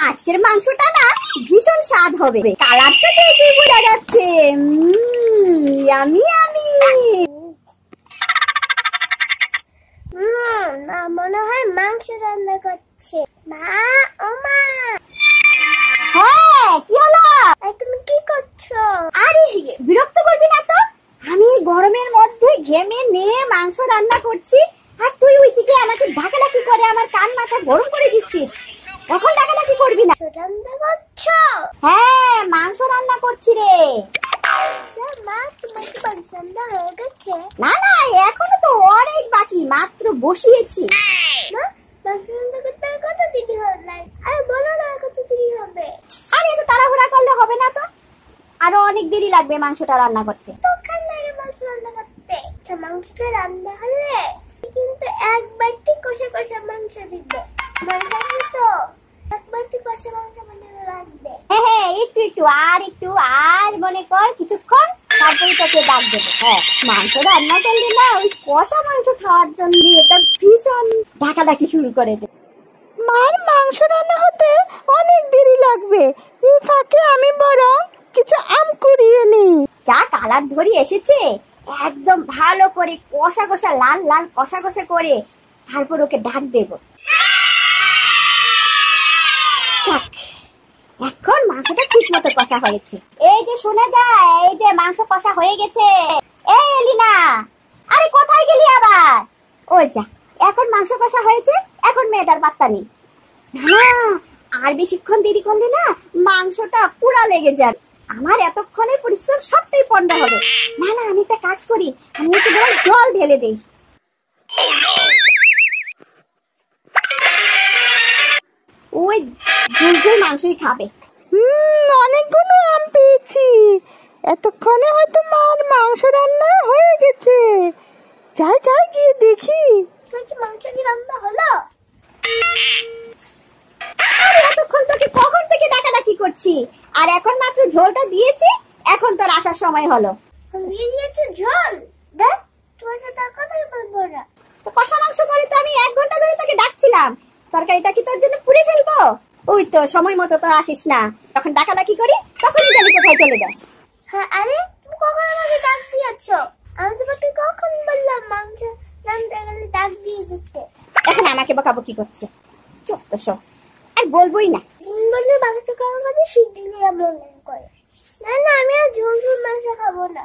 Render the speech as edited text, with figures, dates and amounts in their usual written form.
আজকের মাংসটা না ভীষণ স্বাদ হবে। কালারটা দেখেই বোঝা যাচ্ছে। Yummy yummy. মা মনে হয় মাংস রান্না করছে। মা, ও মা। হ্যাঁ, কি হলো? তুমি কি করছো? আরে বিরক্ত করবি না তো। আমি গরমের মধ্যে ঘেমে নিয়ে মাংস রান্না করছি, আর তুই ওইদিকে আমাকে ডাকাডাকি করে আমার কান মাথা গরম করে দিচ্ছিস। এখন ডাকাডাকি করবি না। রান্না করছো? হ্যাঁ, মাংস রান্না করছি রে। মা, তোমার কি মাংস রান্না হয়ে গেছে? না না, এখনো তো অনেক বাকি, মাত্র বসিয়েছি। মা, মাংস রান্না করতে আর কত দেরি হবে? আরে বলো না কত দেরি হবে। আরে এত তাড়াহুড়া করলে হবে না তো, আরো অনেক দেরি লাগবে মাংসটা রান্না করতে। কতক্ষণ লাগে মাংস রান্না করতে? মাংসটা রান্না হলে কিন্তু এক বাটি কষা কষা মাংস দিবে। মাংস তো এক বাটি কষা মাংস বানানো লাগবে। হ্যাঁ হ্যাঁ, একটু আর মনে কর কিছুক্ষণ, তারপরে তোকে ডাক দেবো। হ্যাঁ, মাংস রান্না করলে না ওই কষা মাংস খাওয়ার জন্য এটা ভীষণ ডাকাডাকি শুরু করে দেবে। মার মাংস রান্না হতে অনেক দেরি লাগবে, এই ফাঁকে আমি বরং কিছু আম কুড়িয়ে নিই। যা কালার ধরে এসেছে, একদম ভালো করে কষা কষা লাল লাল কষা কষা করে তারপর ওকে ডাক দেবো। এখন মাংসটা ঠিক মতো কষা হয়েছে। এই যে শোনা যায়, এই যে মাংস কষা হয়ে গেছে। এই এলিনা, আরে কোথায় গেলি আবার? ওই যা, এখন মাংস কষা হয়েছে, এখন মেয়েটার পাত্তা নেই। না, আর বেশিক্ষণ দেরি করলে না মাংসটা পুরা লেগে যাবে। আমার এতক্ষণের পরিশ্রম সবটাই পণ্ড হবে। না না, আমি একটা কাজ করি, আমি একটু জল ঢেলে দেই। ওই ঝুলঝুল মাংসই খাবে। অনেকগুলো আম পেয়েছি, এতক্ষণে হয়তো মার মাংস রান্না হয়ে গেছে। যাই যাই গিয়ে দেখি। মাংস কি রান্না হলো? আরে এতক্ষণ তোকে কখন থেকে ডাকাডাকি করছি, আর এখন মাত্র ঝোলটা দিয়েছি, এখন তোর আসার সময় হলো। দিয়ে দিয়েছো ঝোল? দেখ, তোমার সাথে আর কথাই বলবো না। তো কষা মাংস করে তো আমি 1 ঘন্টা ধরে তোকে ডাকছিলাম, তরকারিটা কি তোর জন্য পুড়ে ফেলবো? ওই তো সময় মতো তো আসিস না, তখন ডাকাডাকি করি, তখনই জানি কোথায় চলে যাস। হ্যাঁ, আরে তুমি কখন আমাকে ডাক দিয়েছো? আমি তোমাকে কখন বললাম মাংস রান্না গেলে ডাক দিয়ে দিতে? এখন আমাকে বকাবকি করছে, চুপ তো সব, আর বলবোই না। বললে মাংস খাওয়ার কথা শিখ দিলে এমন করে। না না, আমি আর ঝোল ঝোল মাংস খাবো না।